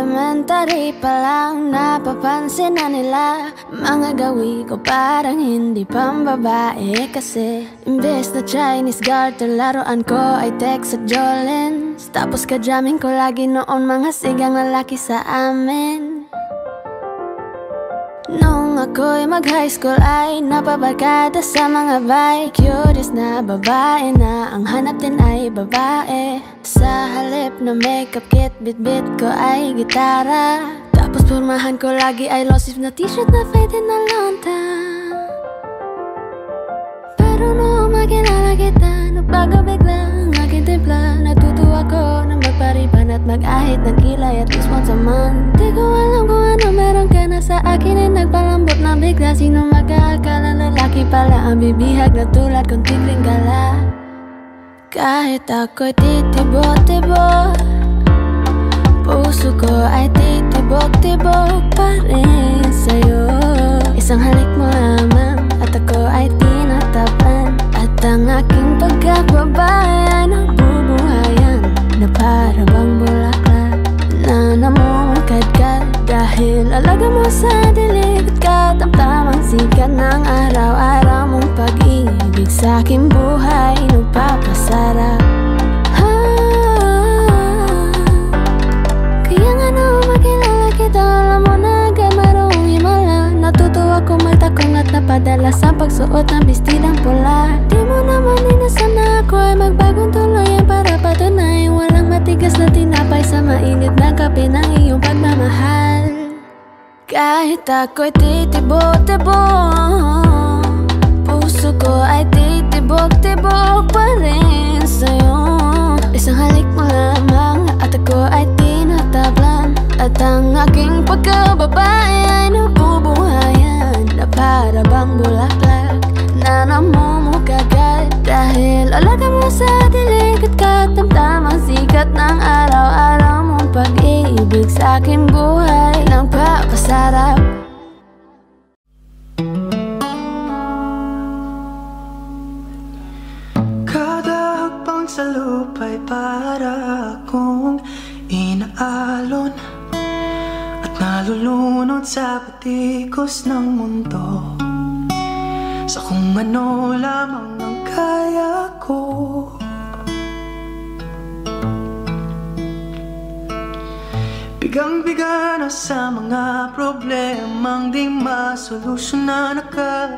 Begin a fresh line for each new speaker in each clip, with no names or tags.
elementary pa lang, napapansin na nila mga gawi ko parang hindi pambabae. Kasi imbes na Chinese garter, laruan ko ay Texas Jolens. Tapos ka-jamming ko lagi noon mga sigang lalaki sa amin. Nung ako'y mag-high school ay napabarkada sa mga bike. Curious na babae na ang hanap din ay babae. Sa halip na makeup kit, bit-bit ko ay gitara. Tapos pormahan ko lagi ay low-sleeve na t-shirt na fade na lonta. Pero nung makilala kita, nagbago bigla ang aking timpla. Natutuwa ko na magpariban at mag-ahit ng kilay at least once a month. Di ko alam kung ano meron ka na sa akin ay nagpalambot na bigla. Sino mag-aakala lalaki pala ang bibihag na tulad kong tigring gala. Kahit ako'y titibok-tibok, puso ko ay titibok-tibok pa rin sa'yo. Isang halik mo lamang at ako ay tinatapan. At ang aking pagkakbabae ay nabubuhayan na para bang bulaklak na namumukadkad. Dahil alaga mo sa dilig at katamtamang sikat ng araw-araw mong pag-ibig sa aking buhay nagpapasarap. Kaya nga nung makilala kita, alam mo na agad marunong himala. Natutuwa kong magtakong at napadala sa pagsuot ng bestidang pula. Di mo naman inasan na ako ay magbagong tuluyan para patunay walang matigas na tinapay sa mainit na kape ng iyong pagmamahal. Kahit ako'y titibok-tibok, puso ko ay titibok-tibok pa rin sa'yo. Isang halik mo lamang at ako ay tinatablan. At ang aking pagkababae ay nabubuhayan na para bang bulaklak na namumukagad. Dahil alaga mo sa dilig at katamtamang sikat ng araw-araw mong pag-ibig sa aking buhay nagpapasarap.
Kada hakbang sa lupa'y para akong inaalon at nalulunod sa patikos ng mundo, sa kung ano lamang ang kaya ko. Bigang-biga na sa mga problemang di masolusyonan agad.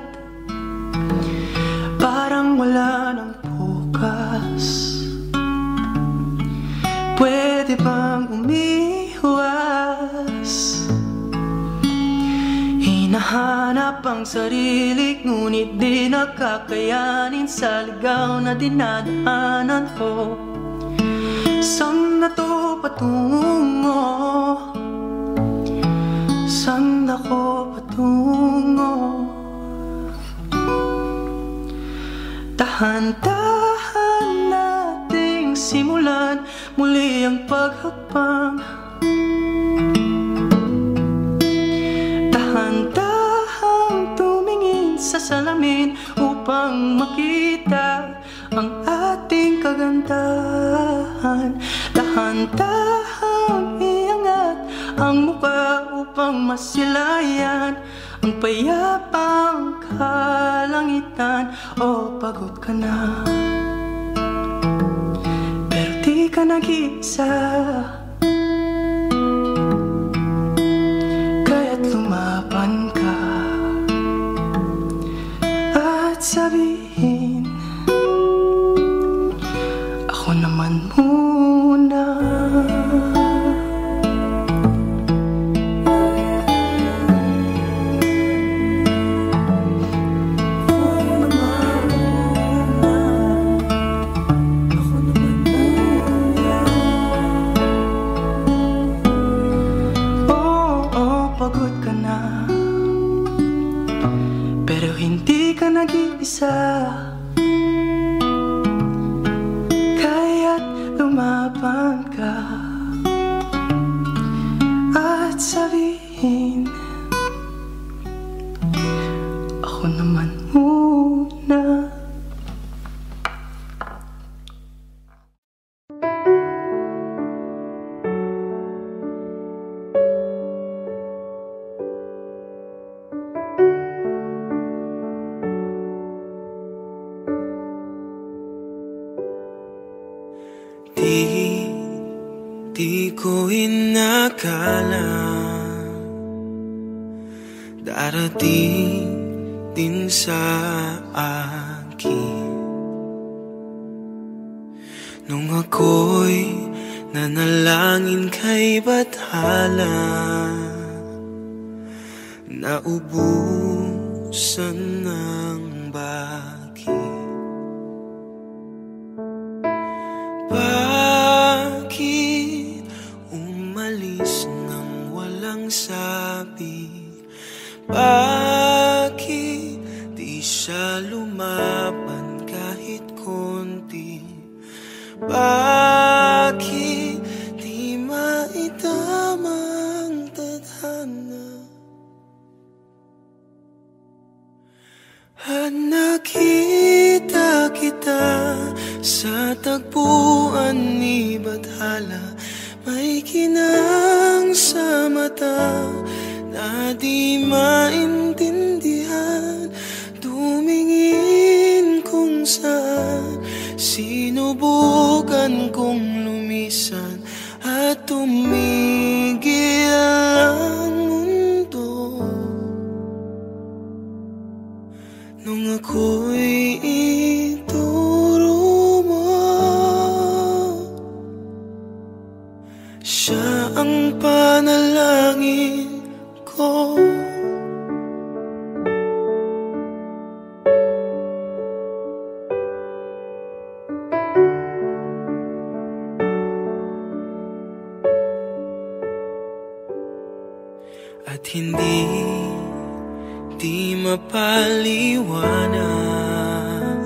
Parang wala ng bukas. Pwede bang umiwas? Hinahanap ang sarili, ngunit di nakakayanin sa ligaw na dinadaanan ko. Saan na to patungo? Saan ako patungo? Dahan-dahan nating simulan muli ang paghakbang. Dahan-dahan tumingin sa salamin upang makita ang ating kagandahan. Dahan-dahan iangat ang mukha upang masilayan ang payapang kalangitan. O pagod ka na, pero di ka nag-iisa. Kaya't lumaban ka at sabihin, ako naman muna. Nag-iisa, kaya't lumaban ka at sabihin, ako naman muna.
ko'y nakala darating din sa akin nung ako'y nanalangin kay Bathala. Naubusan ng bakit. Bakit umalis nang walang sabi? Bakit di siya lumaban kahit konti? Bakit di maitamang tadhana? At nakita kita sa tagpuan ni Bathala, may kinang sa mata na di maintindihan. Tumingin kung saan, sinubukan kong lumisan at tumigil ang mundo. Nung ako'y ituro mo, siya ang panalangin ko. At hindi di mapaliwanag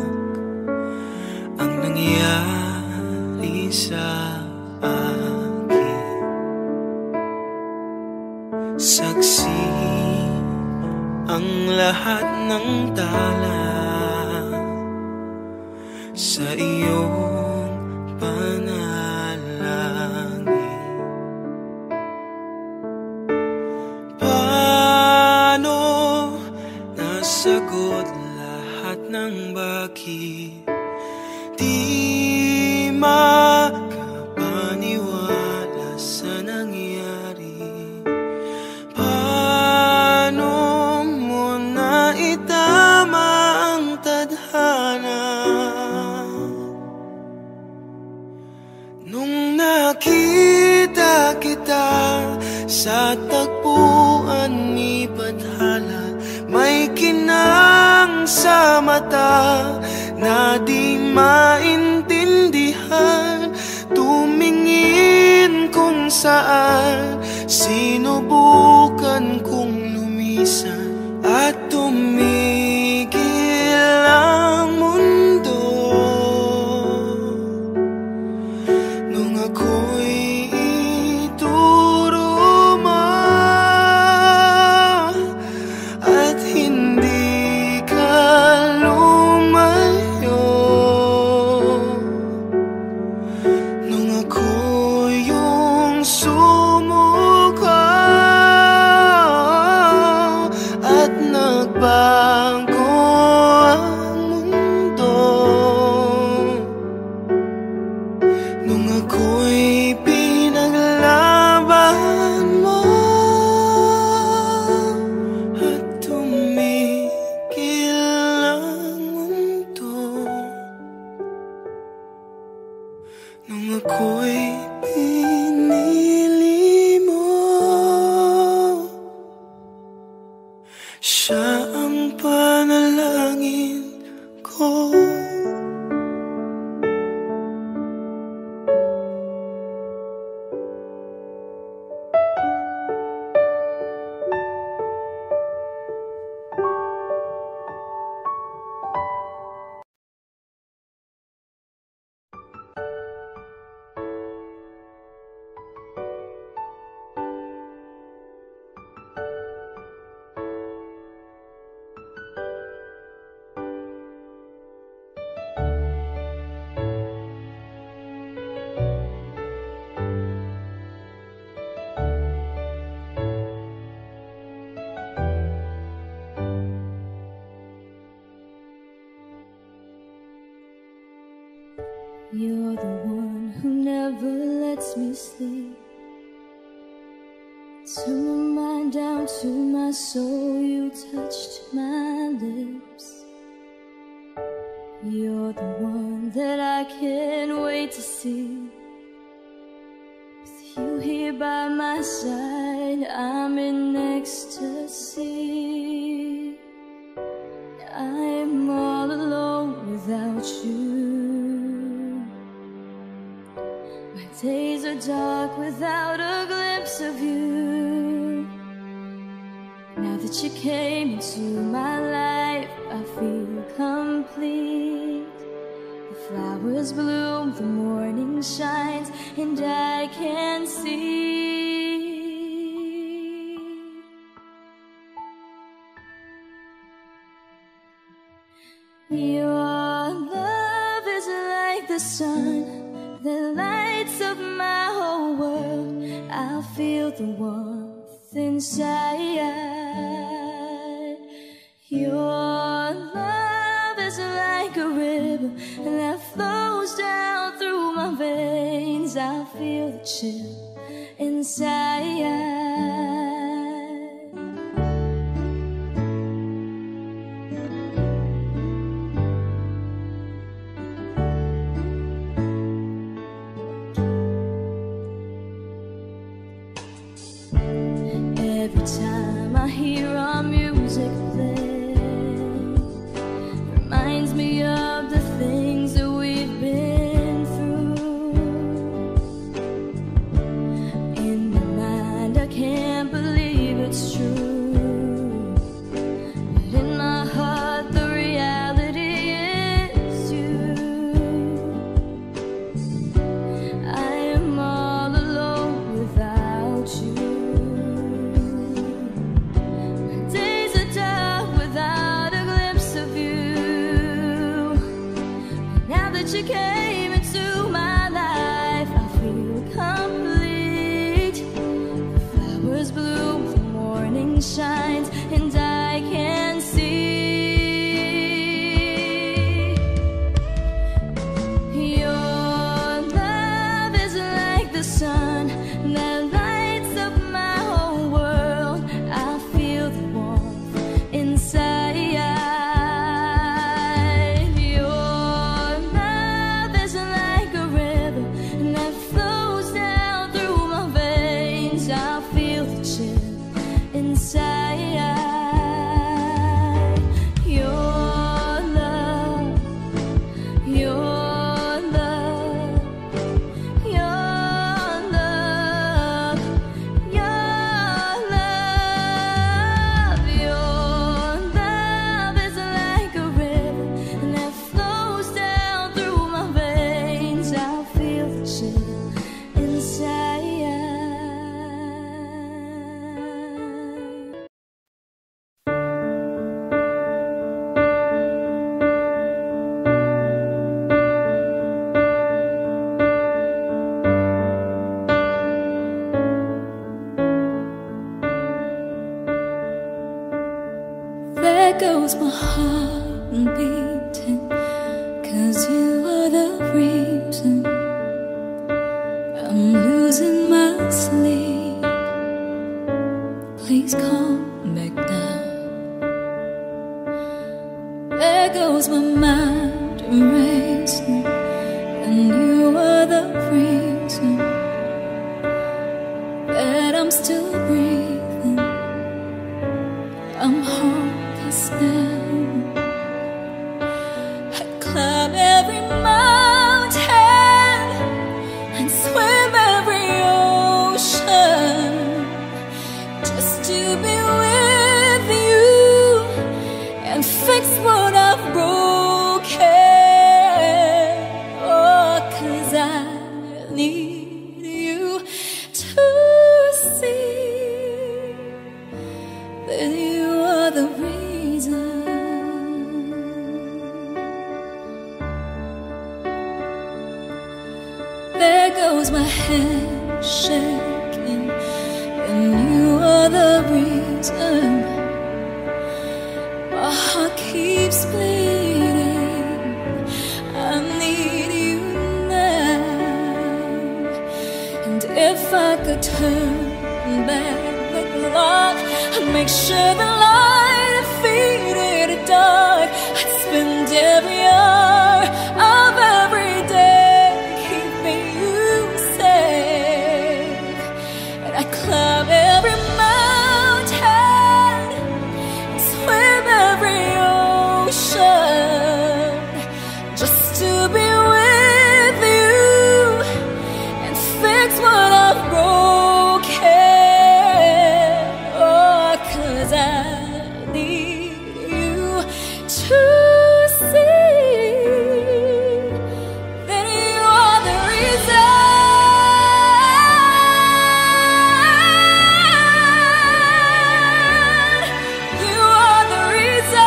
ang nangyari sa akin. Saksi ang lahat ng tala sa iyong panalangin. Paano nasagot lahat ng bakit? Di makapaniwala sa nangyari. Paano mo naitama ang tadhana? Nung nakita kita sa tagpuan ni Bathala, may kinang sa mata na di maintindihan. Tumingin kung saan, sinubukan kong lumisan at tumigil ang mundo. Nung ako'y ituro mo at hindi ka lumayo, nung ako yung sumuko at nagbago ang mundo, nung ako'y pinaglaban mo at tumigil ang mundo, nung ako'y pinili mo, siya ang panalangin ko.
You're the one who never lets me sleep. To my mind, down to my soul, you touched my lips. You're the one that I can't wait to see. With you here by my side, I'm in ecstasy. I'm all alone without you. My days are dark without a glimpse of you. Now that you came into my life, I feel complete. The flowers bloom, the morning shines, and I can see. Your love is like the sun that lights up my whole world. I feel the warmth inside. Your love is like a river that flows down through my veins. I feel the chill inside. Every time I hear our music play, reminds me of the things that we've been through. In my mind, I can't believe it's true, but in my heart, the reality is you. I am all alone without you. You came into my life, I feel complete. The flowers bloom, the morning shines, and I can see. Your love is like the sun that lights up my whole world. I feel the warmth inside. There goes my heart beating, 'cause you are the reason I'm losing my sleep. Please come back now. There goes my mind racing, and you are the reason that I'm still breathing. I'm hopeless now. I'd climb every mountain and swim every ocean just to be with you and fix what I've broken. Oh, 'cause I need you to see that you are the reason. There goes my head shaking, and you are the reason. My heart keeps bleeding. I need you now. And if I could turn back clock. I'd make sure the light faded to dark. I'd spend every hour of every day keeping you safe. And I'd climb every mountain and swim every ocean just to be with you and fix what I've broken. Oh, 'cause I need you to see that you are the reason. You are the reason.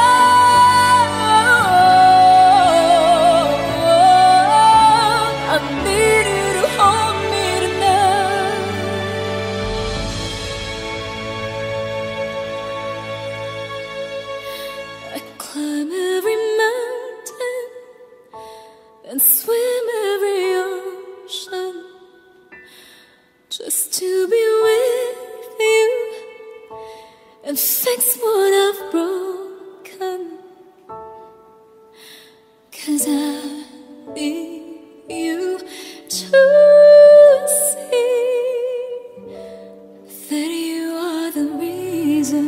I need you to hold me tonight. I climb every mountain and swim every ocean just to be with you and fix what I've broken. 'Cause I need you to see that you are the reason.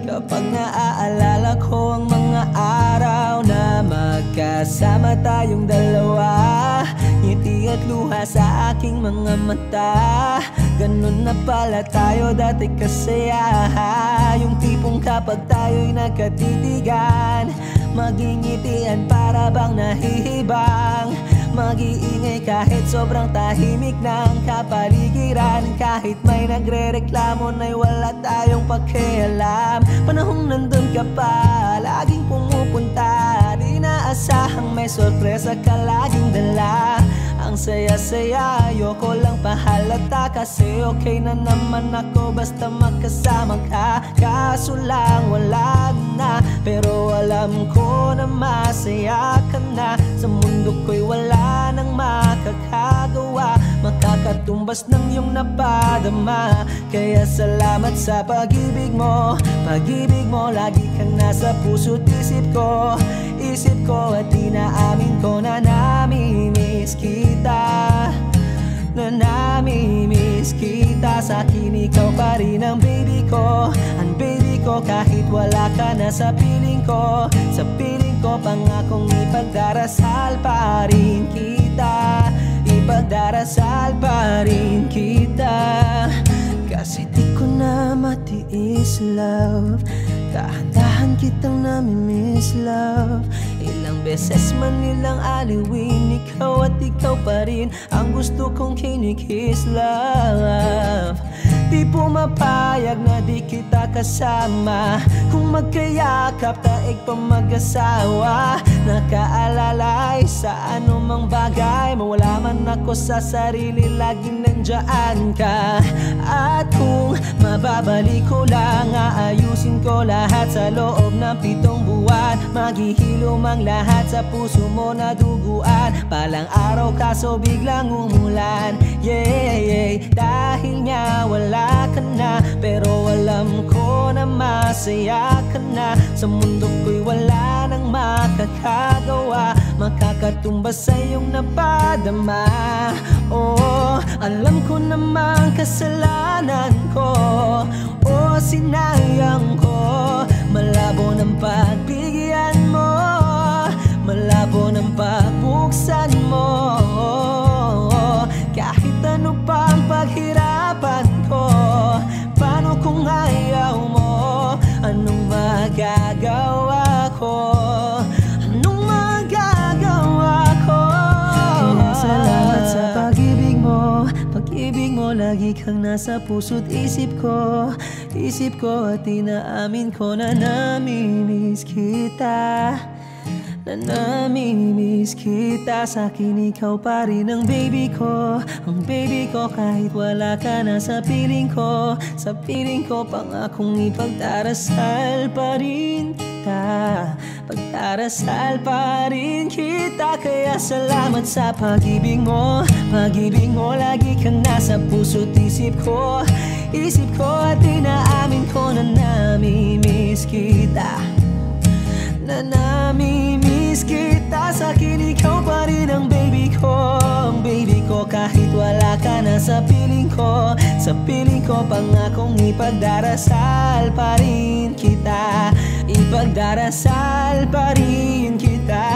Kapag naaalala ko ang mga araw na magkasama tayong dalawa, ngiti at luha sa aking mga mata. Ganun na pala tayo dati kasaya. Yung tipong kapag tayo'y nagkatitigan, magingitian para bang nahihibang. Mag-iingay kahit sobrang tahimik ng kapaligiran. Kahit may nagre-reklamo na'y wala tayong pakialam. Panahong nandun ka pa, laging pumupunta. Di naasahang may sorpresa ka laging dala. Ang saya-saya, ayoko lang pahalata. Kasi okay na naman ako basta magkasama ka. Kaso lang wala na, pero alam ko na masaya ka na. Sa mundo ko'y wala nang makakagawa, makakatumbas ng iyong napadama. Kaya salamat sa pag-ibig mo. Pag-ibig mo, lagi kang nasa puso't isip ko. Isip ko at inaamin ko na nami-miss kita. Na nami-miss kita. Sa'kin ikaw pa rin ang baby ko. Ang baby ko kahit wala ka na sa piling ko. Sa piling ko pangakong ipagdarasal pa rin kita. Ipagdarasal pa rin kita. Kasi di ko na matiis love. Dahan-dahan kitang nami-miss love. Ilang beses man nilang aliwin, ikaw at ikaw pa rin ang gusto kong kinikiss love. Di pumapayag na di kita kasama. Kung magkayakap taig pa mag-asawa. Nakaalalay sa anumang bagay. Mawala man ako sa sarili, laging nandiyan ka. At kung mababalik ko lang, aayusin ko lahat sa loob ng 7 buwan. Maghihilom ang lahat sa puso mo na duguan. Palang araw kaso biglang umulan. Yeah, dahil nga wala ka na, pero alam ko na masaya ka na. Sa mundo ko'y wala nang makakagawa, makakatumbas sa iyong napadama. Oh, alam ko namang kasalanan ko. Oh, sinayang ko. Malabo ng pagbigyan mo, malabo ng pagbuksan mo. Kahit ano pa ang paghirapan ko, paano kung ayaw mo? Anong magagawa ko? Anong magagawa ko? Kaya salamat sa pag-ibig mo. Pag-ibig mo, lagi kang nasa puso't isip ko. Isip ko at inaamin ko na nami-miss kita. na namimiss kita. Sa'kin ikaw pa rin ang baby ko, ang baby ko. Kahit wala ka na sa piling ko, sa piling ko pangakong ipagdarasal pa rin kita, pagdarasal pa rin kita. Kaya salamat sa pag-ibig mo, pag-ibig mo. Lagi kang nasa puso't isip ko, isip ko. At inaamin ko na namimiss kita, na namimiss kita. Sa'kin ikaw pa rin ang baby ko, ang baby ko. Kahit wala ka na sa piling ko, sa piling ko pangakong ipagdarasal pa rin kita, ipagdarasal pa rin kita.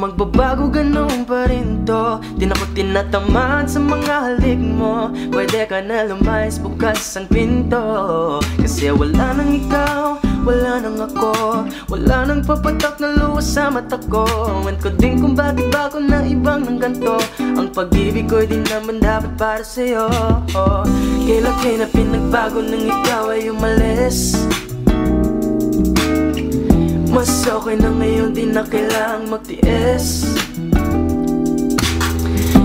Magbabago ganun pa rin to. Di na ko tinatamad sa mga halik mo. Pwede ka na lumayas, bukas ang pinto. Kasi wala nang ikaw, wala nang ako, wala nang papatak na luwas sa mata ko. Ewan ko din kung bakit ba ako na ibang ng ganto. Ang pag-ibig ko'y di naman dapat para sa'yo. Kailan na pinagbago nang ikaw ay umalis. Mas okay na ngayon, di na kailangang magtiis.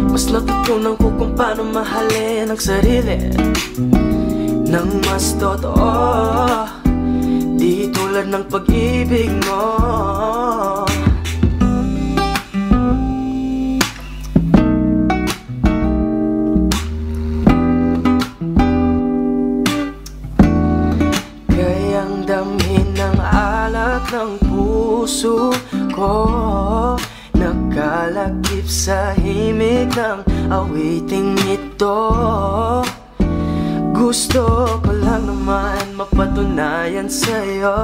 Mas natutunan ko kung paano mahalin ang sarili nang mas totoo, di tulad ng pag-ibig mo. Kayang damhin ng alak ng puso ko, nagkalakip sa himig ng awiting ito. Gusto ko lang naman mapatunayan sa'yo,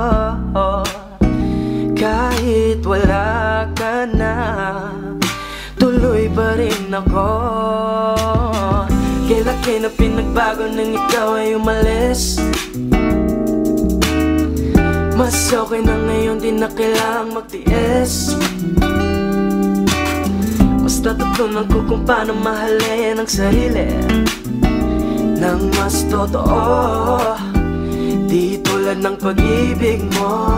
kahit wala ka na, tuloy pa rin ako. Kailan na pinagbago nang ikaw ay umalis. Mas okay na ngayon, di na kailangang magtiis. Mas natutunan ko kung paano mahalin ang sarili nang mas totoo, di tulad ng pag-ibig mo.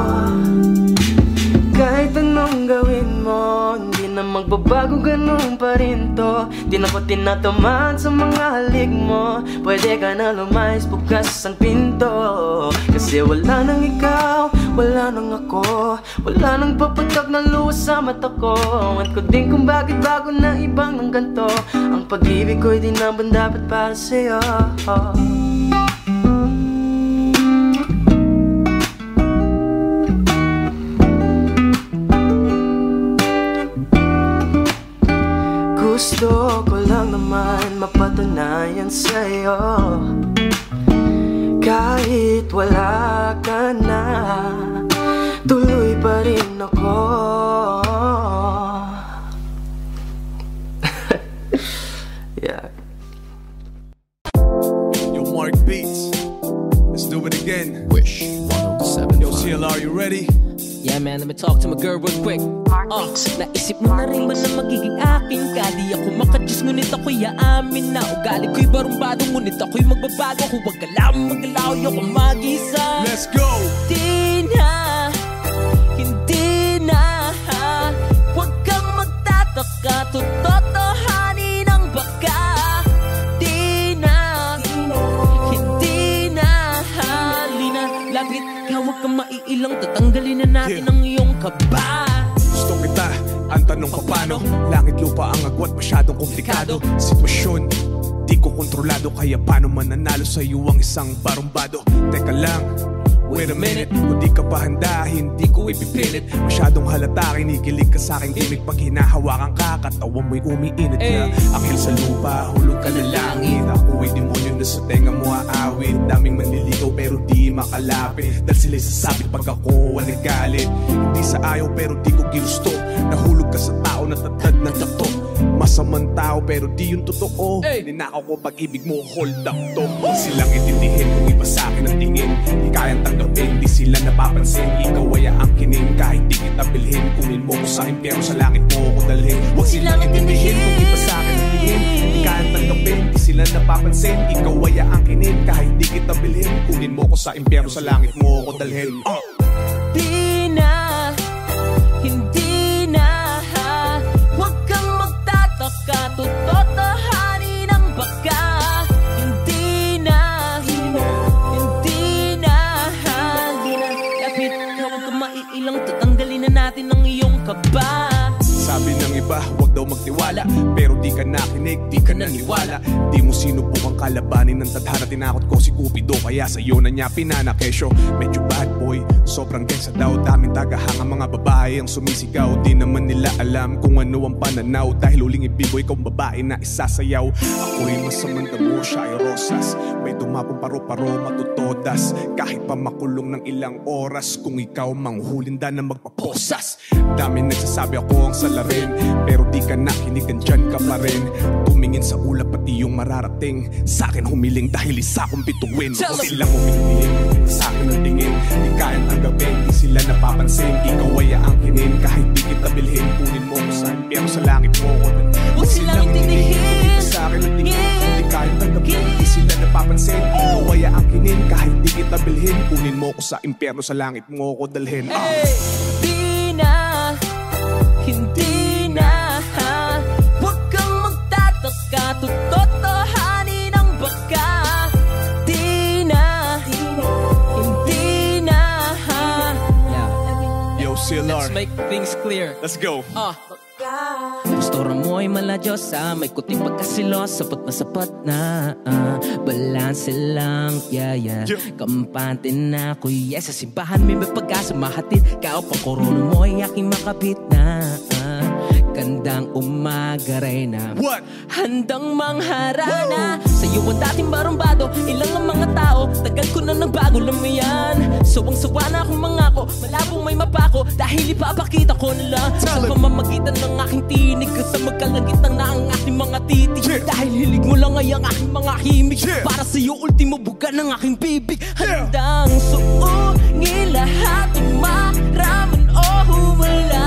Kahit anong gawin mo, hindi na magbabago, ganun pa rin to. Di na ko tinatamad sa mga halik mo. Pwede ka na lumayas, bukas ang pinto. Kasi wala nang ikaw, wala nang ako, wala nang papatak na luwas sa mata ko. Ewan ko din kung bakit bago na ibang ng ganto. Ang pag-ibig ko'y di naman dapat para sa'yo. Gusto ko lang naman mapatunayan sa'yo, kahit wala ka na, tuloy pa rin ako. Yeah.
Yo, Mark Beats, let's do it again. Wish 107. Yo, CLR, you ready?
Yeah man, let me talk to my girl real quick. Naisip mo na rin ba na magiging akin ka? Di ako makadiyos, ngunit ako'y aamin na ugali ko'y barumbado, ngunit ako'y magbabago. Kung wag ka lang magalaw, ayoko mag-isa.
Let's go!
Hindi na, huwag kang magtataka, totohanin ang baka. Di na, hindi na, halina, lapit ka, huwag kang maiilang, tatanggalin na natin ang iyong kaba.
Gusto kita, ang tanong ka paano? Langit lupa ang agwat, masyadong komplikado. Sitwasyon, di ko kontrolado, kaya paano mananalo sa iyo ang isang barumbado? Teka lang, Wait a minute, kung di ka pa handa, hindi ko ipipilit. Masyadong halata, kinikilig ka sa aking gimmick. Pag hinahawakan ka, katawan mo'y umiinit na. Anghel sa lupa, hulog ka ng langit. Ako'y demonyo na sa tenga mo aawit. Daming manliligaw pero di makalapit, dahil sila'y sasabit pag ako ang nagalit. Hindi sa ayaw pero di ko ginusto. Nahulog ka sa tao na tatad ng tato. Masamang tao pero di yung totoo. Ninakaw ko pag-ibig mo, hold up to. Huwag silang itindihin kung iba sa akin ang tingin. Di kayang tanggapin, di sila napapansin. Ikaw ay aangkinin kahit di kita bilhin. Kunin mo ko sa impyerno, sa langit mo ko dalhin. Huwag silang itindihin kung iba sa akin ang tingin. Di kayang tanggapin, di sila napapansin. Ikaw ay aangkinin kahit di kita bilhin. Kunin mo ko sa impyerno, sa langit mo ko dalhin.
Di na, hindi na, huwag kang magtataka, tutotohanin ang baka. Hindi na, hindi na, lapit ka, huwag kang maiilang, tatanggalin na natin ang iyong kaba.
Sabi ng iba, wag daw magtiwala, pero di ka nakinig, di ka naniwala. Di mo sinubukang kalabanin ng tadhana. Tinakot ko si Cupido, kaya sa'yo na niya pinanakesyo. Medyo bad boy, sobrang gangsta daw. Daming tagahang ang mga babae ang sumisigaw. Di naman nila alam kung ano ang pananaw. Dahil huling ibigo, ikaw babae na isasayaw. Ako'y masamang damo, siya ay rosas. May dumapong paro-paro, matutodas. Kahit pa makulong ng ilang oras, kung ikaw manghulinda na magpaposas. Dami nagsasabi ako ang salarin, pero di ka nakinig, andyan ka pa rin. Tumingin sa ulap pati yung mararating. Sa akin humiling dahil isa kong bituin. Huwag silang humiling, sa akin ang tingin. Di kayang tanggapin, di sila napapansin. Ikaw ay aangkinin kahit di kita bilhin. Kunin mo ko sa impyerno, sa langit mo ko.
Huwag silang itindihin,
sa akin ang tingin. Di kayang tanggapin, di sila napapansin. Ikaw ay aangkinin kahit di kita bilhin. Kunin mo ko sa impyerno, sa langit mo ko dalhin.
Di na, hindi na, huwag kang magtataka, tutotohanin ang baka. Di na, hindi na.
Yo, CLR,
Let's make things clear.
let's go.
Gusto mo ay malajosa, may kuting pagkasilos, sapat na balanse lang, yeah. Kampante na ako, yes. Sa simbahan may pagkasa mahatid, kao pang korona mo ay aking makabit na. Gandang umaga rin na
What?
handang mangharana. Sa'yo ang dating barumbado, ilang ang mga tao, tagal ko na nagbago lang mo yan. Sawang-sawa na akong mangako, malabong may mapako, dahil ipapakita ko na lang sa pamamagitan ng aking tinig. Sa magkalagitang na ang aking mga titig, dahil hilig mo lang ay ang aking mga himig. Para sa'yo ultimo buga ng aking bibig. Handang suungin lahat ng maraman o humalan.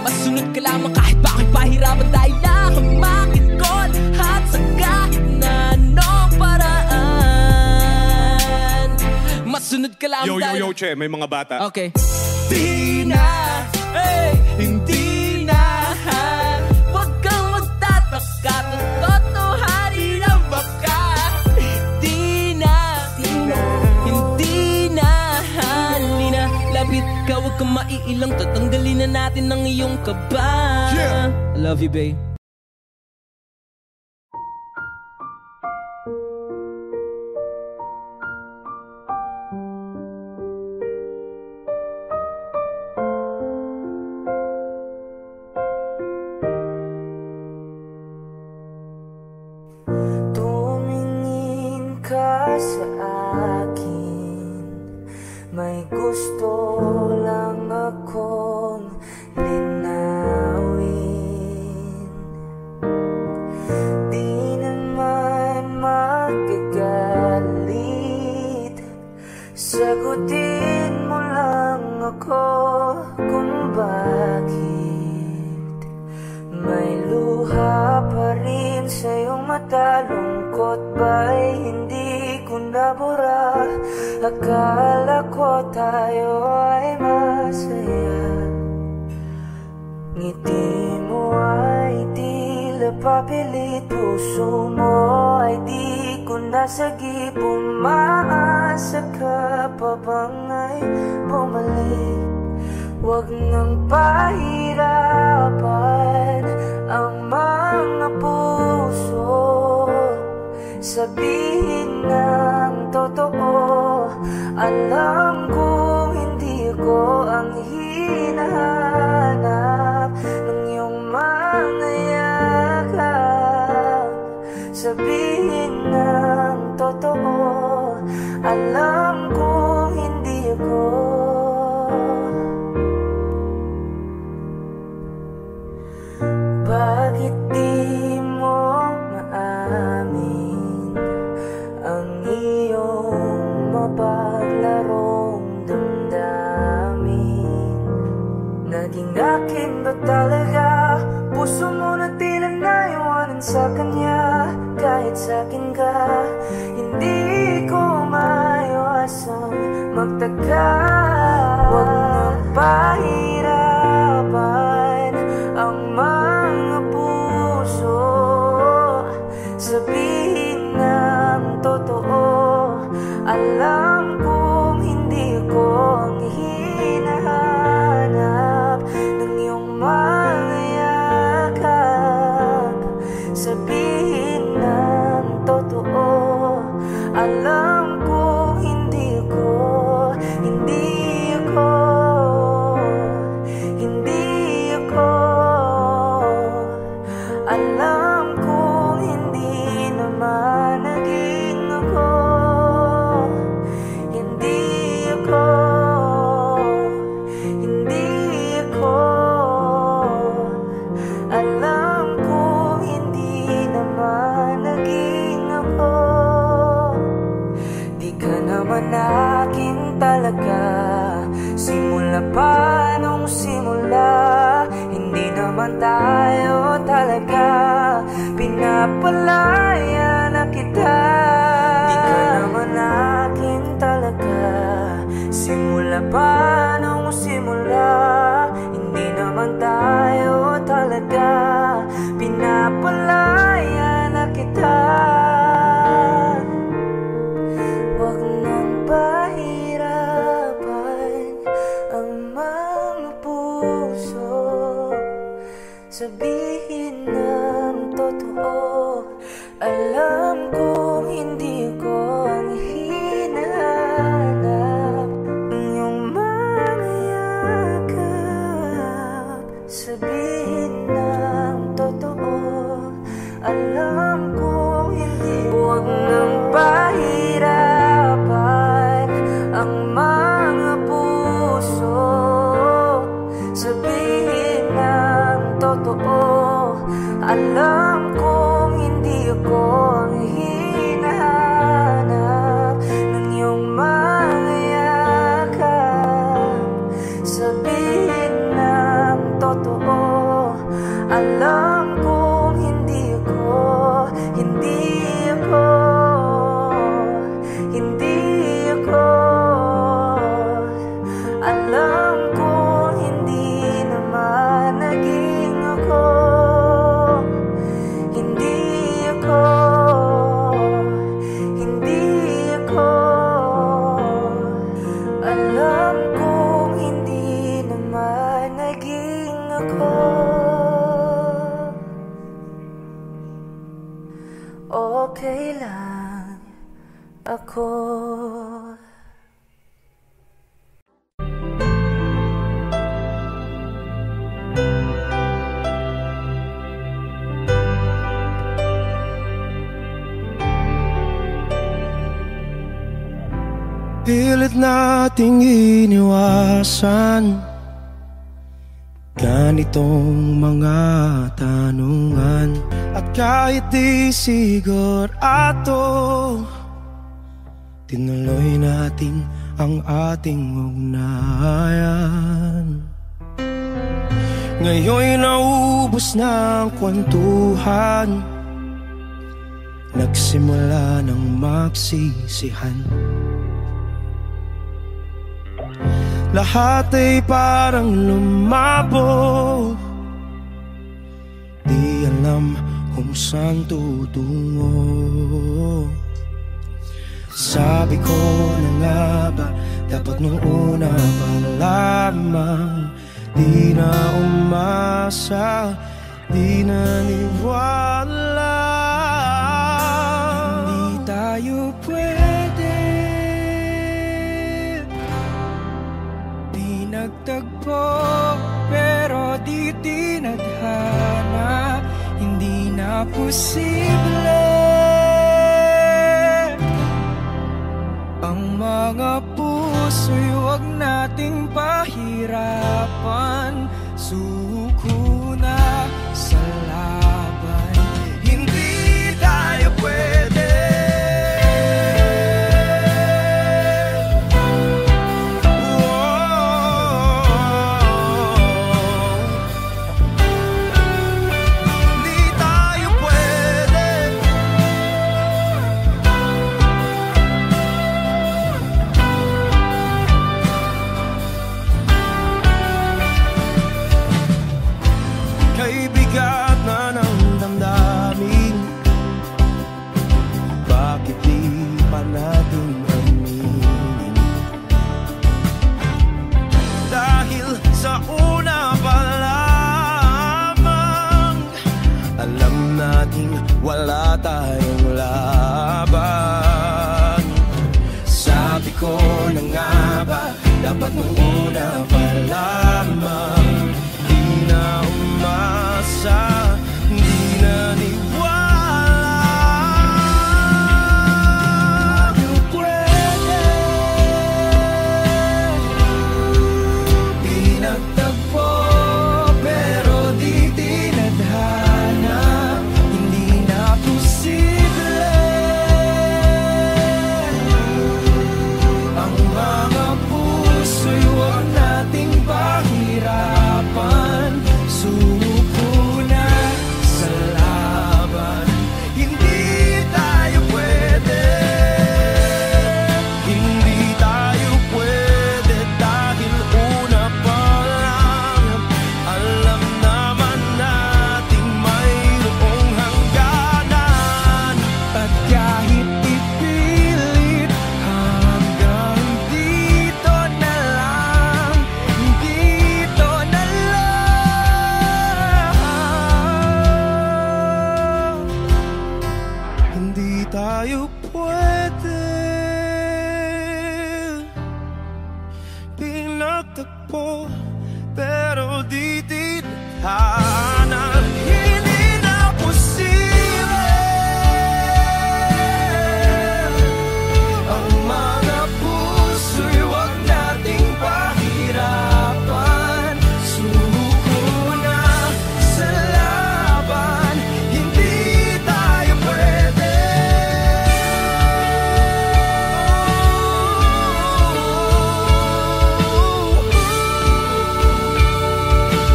Masunod ka lamang kahit bakit pahirapan, dahil nakamakin ko lahat sa kahit na anong paraan. Masunod ka lamang
Yo, che, may mga bata.
Okay. Di na, hindi na, huwag kang magtataka, tutotohanin ang baka. Di na, hindi na, halina, lapit ka, huwag kang maiilang, tatanggalin na natin ang iyong kaba. I love you, babe.
Sa akin, may gusto lang akong linawin. Di naman magagalit, sagutin mo lang ako kung bakit may luha pa rin sa iyong mata. Lungkot ba'y hindi ko nabura? Akala ko tayo ay masaya. Ngiti mo ay tila papilit, puso mo ay di ko nasagip. Umaasa ka pa bang ay bumalik? Huwag nang pahirapan ang mga puso, sabihin ng totoo. sabihin ng totoo. Alam kong hindi ako. Bakit di mo maamin ang iyong mapaglarong damdamin? Naging akin ba talaga? Puso mo na tila naiwanan sa kanya. Kahit sa'kin ka, hindi ko maiwasang magtaka. Huwag nang pahirapan ang mga puso. Sabihin ng totoo. Alam kong hindi ko ang hinahanap ng iyong mga yakap. Sabihin ng totoo. Alam kong hindi ko, hindi ako, hindi ako. Alam kong hindi naman naging ako. Hindi ako, hindi ako. Alam kong hindi naman naging ako. Di ka naman akin talaga, simula pa nung simula. Hindi naman tayo talaga, pinapalaya na kita. Di ka naman akin talaga, simula pa nung simula. Hindi naman tayo talaga, pinapalaya na kita. Huwag nang pahirapan ang mga puso. Sabihin ng totoo. Alam kong hindi ko ang hinahanap ng iyong mga yakap. Sabihin ng totoo. Alam kong hindi. Huwag nang pahirapan ang mga puso. Sabihin ng totoo. Alam kong hindi ako ang hinahanap ng iyong mga yakap. Sabihin ng totoo. Alam kong hindi ako, hindi ako, hindi ako. Alam kong hindi naman naging ako. Hindi ako, hindi ako. Alam kong hindi naman naging ako. Okay lang ako.
Pilit nating iniwasan ganitong mga tanungan. At kahit di sigurado, tinuloy natin ang ating ugnayan. Ngayon'y naubos na ang kwentuhan, nagsimula ng magsisihan. Lahat ay parang lumabo, di alam kung saan tutungo. Sabi ko na nga ba, dapat nung una pa lamang, di na umasa, di naniwala. Hindi tayo pwede, di nagtagpo, pero di tinadhana. Hindi na posible mga puso'y huwag nating pahirapan. Suko na sa laban, hindi tayo pwede. Wala tayong laban. Sabi ko na nga ba, dapat nung una pa lamang. Di na umasa, di na niwala. Tayo pwede, pinagtagpo pero di tinadhana. Ang mga puso'y huwag nating pahirapan. Suko na sa laban, hindi tayo pwede. Hindi tayo pwede dahil una pa lang alam naman nating mayroong hangganan. At kahit ipilit hanggang dito na lang, dito na lang, hindi tayo pwede. Pinagtagpo pero di tinadhana. Hindi na posible. Ang mga puso'y huwag nating pahirapan. Suko na sa laban, hindi tayo pwede.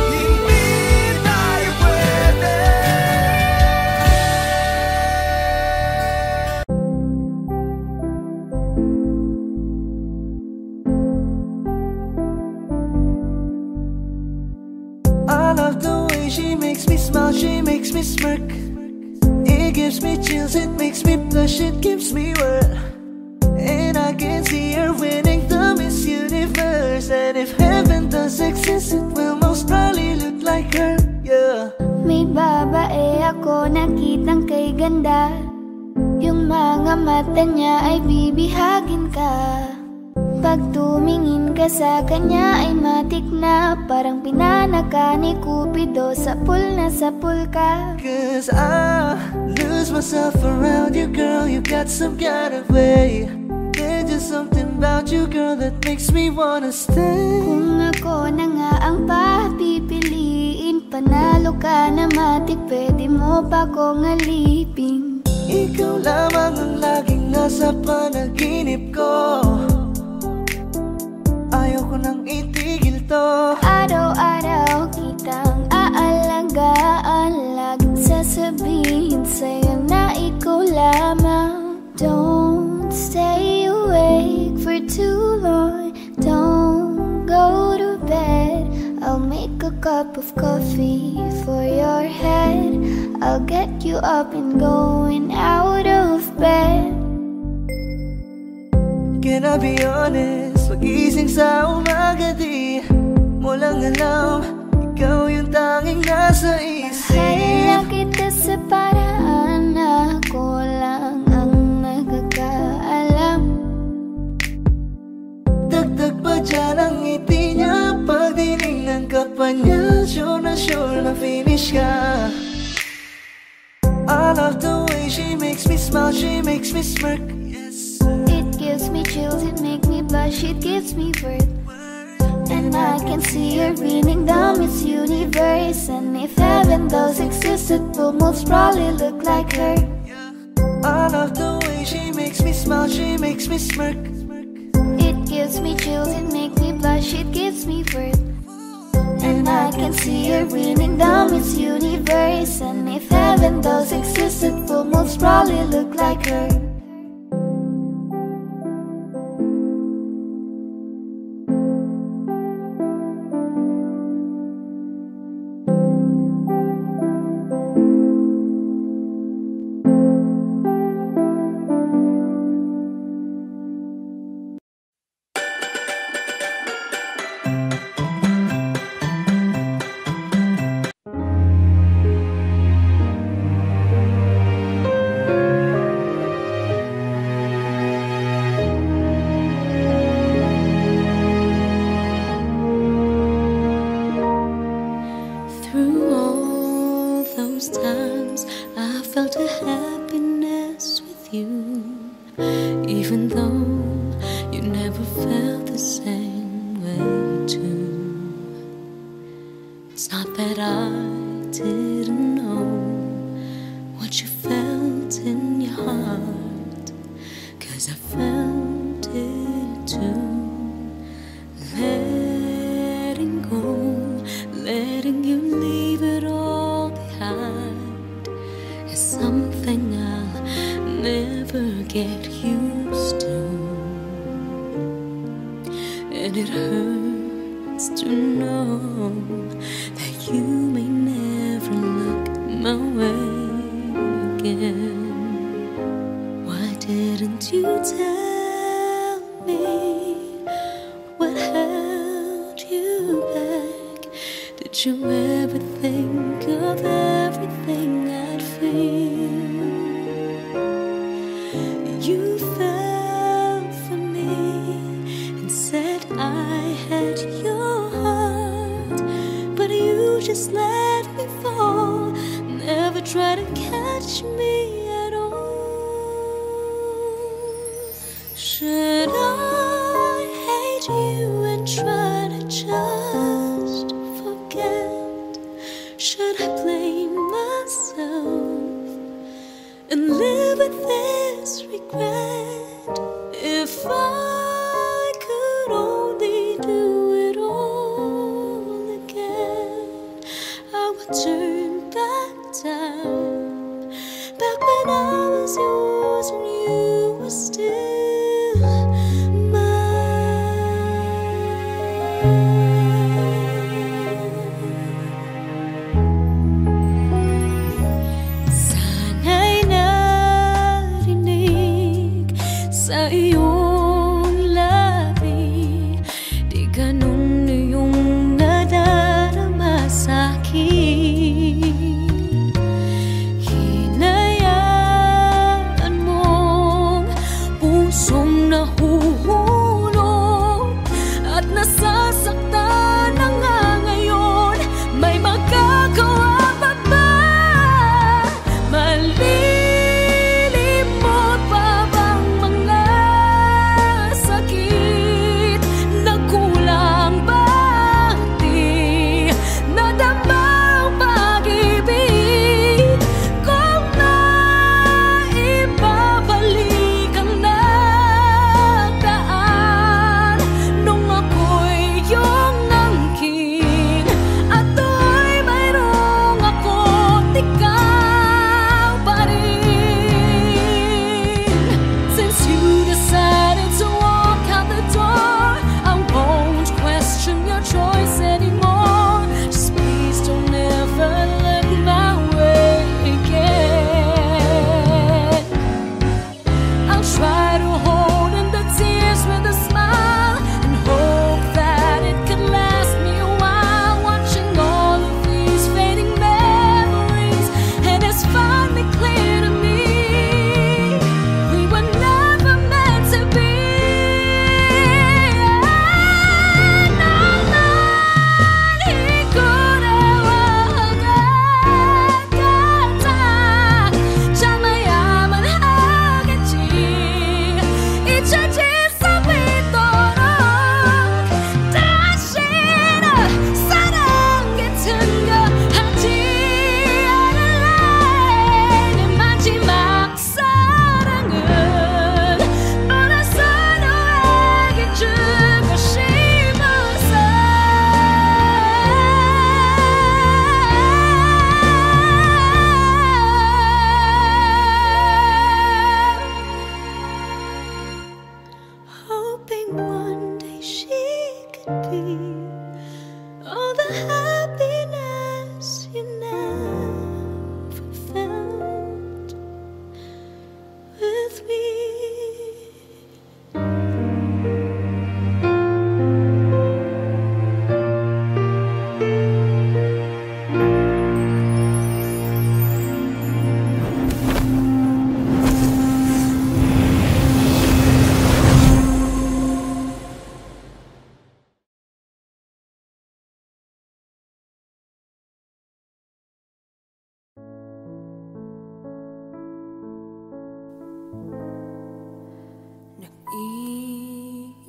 Hindi tayo pwede. I love the way she makes me smile, she makes me smirk. It gives me chills, it makes me blush, it gives me world. And I can see her winning the Miss Universe. And if heaven does exist, it will most probably look like her, yeah.
May babae ako nakitang kay ganda. Yung mga mata niya ay bibihagin ka. Pag tumingin ka sa kanya ay matik na. Parang pinanaka ni Cupido, sapul na sapul ka.
Cause I lose myself around you, girl. You got some kind of way. There's just something about you, girl, that makes me wanna stay.
Kung ako na nga ang papipiliin, panalo ka na matik, pwede mo pa kong alipin.
Ikaw lamang ang laging nasa panaginip ko. Ayaw ko nang itigil to.
Araw-araw kitang aalagaan, laging sasabihin sa'yo na ikaw lamang. Don't stay awake for too long, don't go to bed. I'll make a cup of coffee for your head. I'll get you up and going out of bed.
Can I be honest? Pag-ising sa umaga di mo lang alam, ikaw yung tanging nasa isip.
Mahal kita sa paraan na ako lang ang nagkakaalam.
Dagdag pa dyan ang ngiti niya, pag dinignan ka pa niya, sure na finish ka. I love the way she makes me smile, she makes me smirk. Yes,
It gives me chills, it makes me blush, it gives me worth. And I can see her raining down Miss Universe. And if heaven does exist, it will most probably look like her.
I love the way she makes me smile, she makes me smirk.
It gives me chills, it makes me blush, it gives me worth. And I can see her raining down Miss Universe. And if heaven does exist, it will most probably look like her.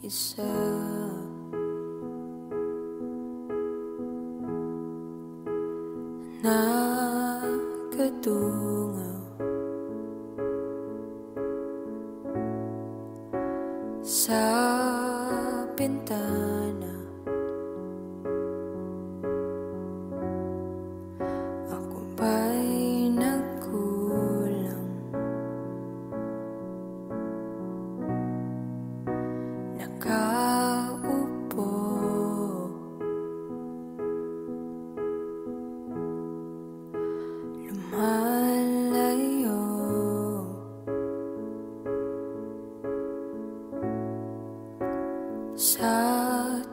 isa. Nakatungaw sa bintana, ako ba'y nagkulang? Nakaupo lumalayo sa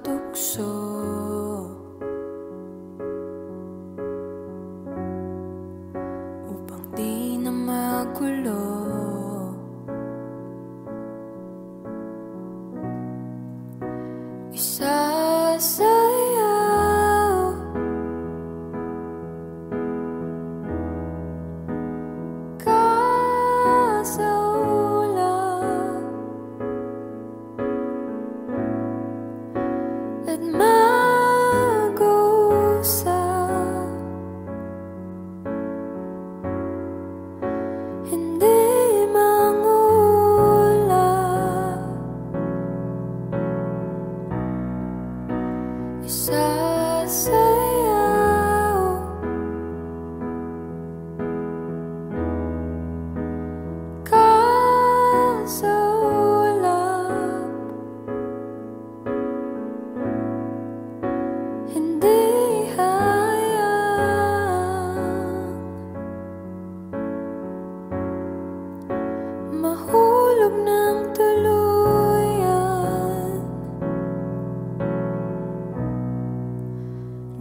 tukso, upang di na magulo. Isasayaw ka sa ulap at mag-usap, hindi mangulap. Isasayaw ka sa ulap, hindi hayang mahulog ng tuluyan.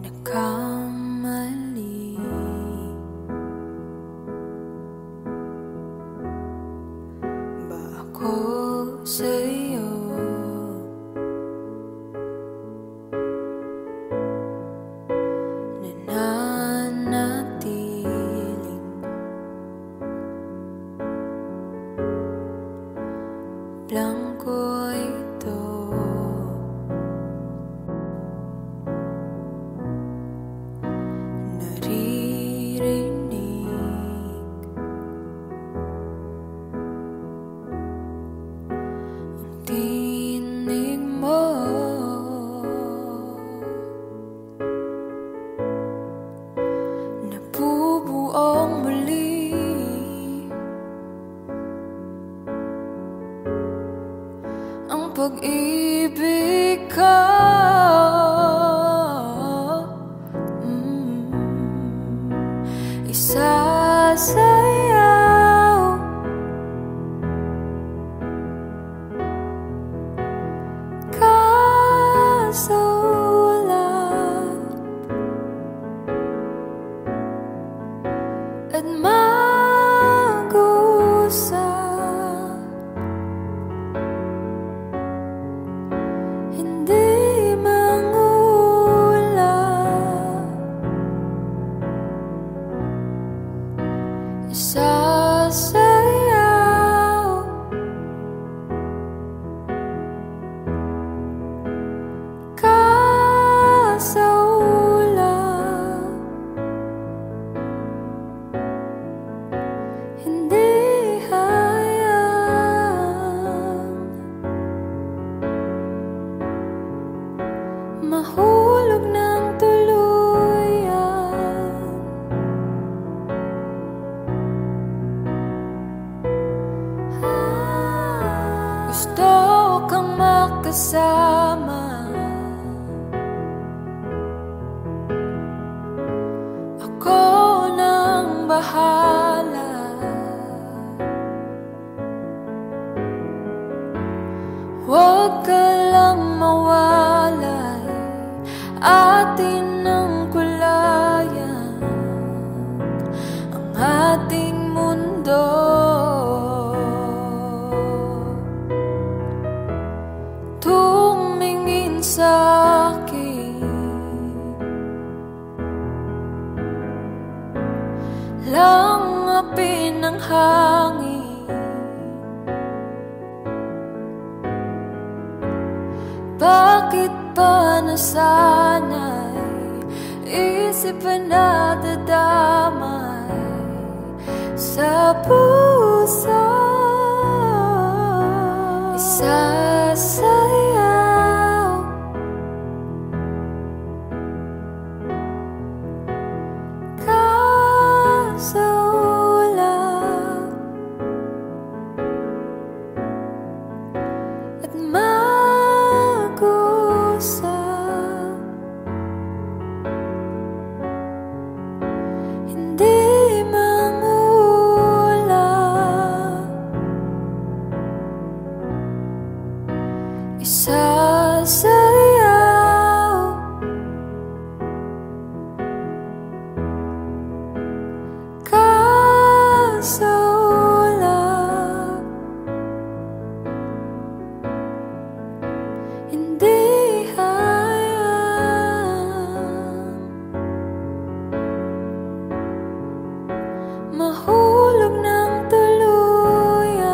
Nagkamali ba ako sa'yo? Nananatiling blanko ito. Naririnig ang tinig mo, nabubuong muli ang pag-ibig ko. Isasayaw ka sa ulap at mag-usap, hindi mangulap. Isasayaw ka sa ulap, hindi hayang mahulog ng tuluyan. Gusto kang makasama, ako nang bahala. Huwag ka lang mawalay, atin ang kulayan ang ating mundo. Tumingin sa'kin, langapin ang hangin, pa na sana'y isipin na dadamay sa puso, isasayaw. Kaso lang at mag-usap, hindi mangulang, isasayaw. Kaso lang hindi hayang mahulog ng tuluyan.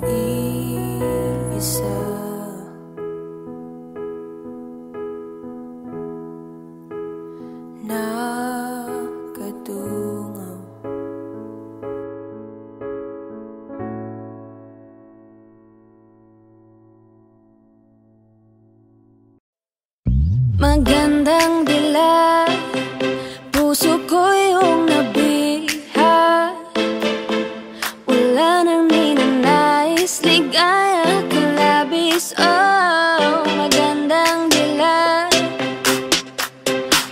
Nag-iisa, nakadungaw.
Magandang dilag, puso ko yung nabihat. Wala nang ninanais, ligaya ka labis. Oh, magandang dilag,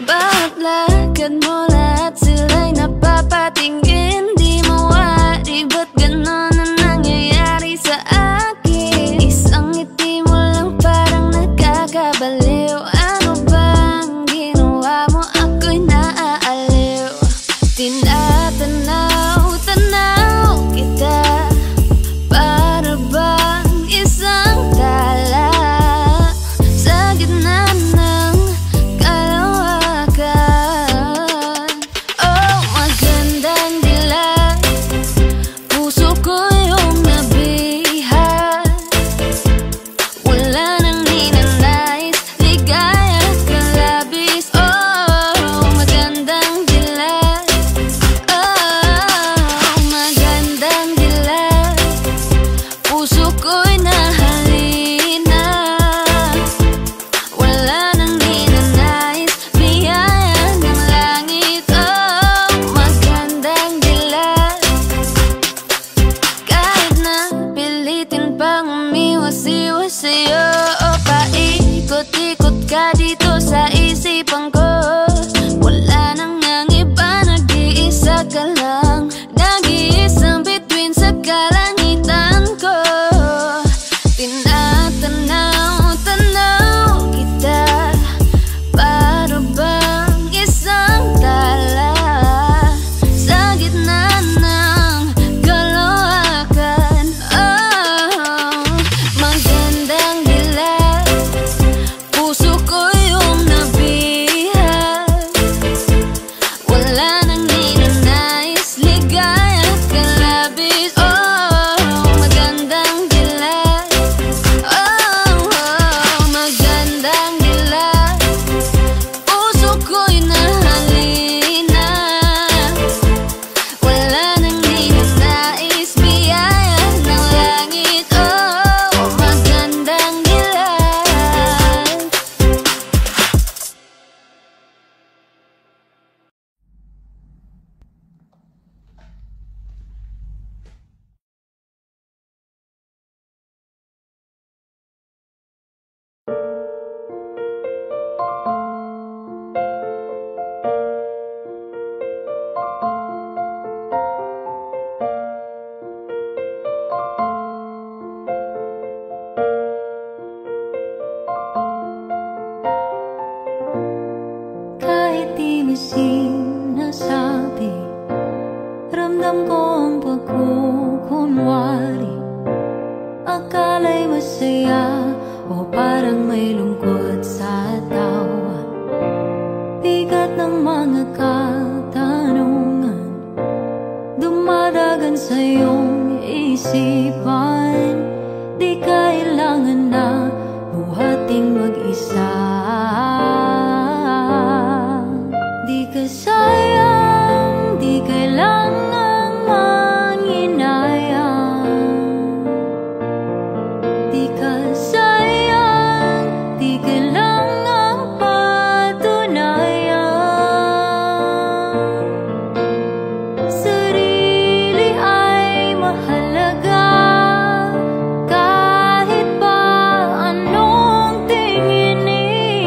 bakit lakad mo lahat sila'y napapatingin? Di mawari, ba't ganon na nangyayari sa akin? Isang ngiti mo lang parang nakakabaliw. Ano bang ginawa mo? Ako'y naaaliw. Tinatanaw-tanaw kita, para bang isang tala sa gitna ng kalawakan. Oh, magandang dilag, puso ko yung nabihat. Wala nang ninanais, ligaya ka labis. Oh, magandang dilag. Oh, magandang dilag, puso ko'y nahalina. Wala nang ninanais, biyaya ng langit. Oh, magandang dilag, kahit na pilitin pang umiwas-iwas sa'yo. O paikot-ikot ka dito sa isipan ko. Wala nang ang iba, nag-iisa ka lang. Nag-iisang bituin sa kalangitan ko. Tinatanaw-tanaw kita, para bang isang tala sa gitna ng kalawakan. Oh, magandang dilag, puso ko yung nabihat. Wala nang ninanais, ligaya ka labis. Oh, magandang dilag. Oh, magandang dilag, puso ko'y nahalina. Wala nang ninanais, biyaya ng langit. Oh, magandang dilag. Kahit di mo sinasabi, ramdam ko ang pagkukunwari. Akala'y masaya o parang may lungkot sa tawa. Bigat ng mga katanungan dumadagan sa iyong isipan.
kailangan na buhating mag-isa. Di ka sayang, di kailangang manginayang. Di ka sayang, di kailangang patunayan. Sarili ay mahalaga, kahit pa anong tingin nila.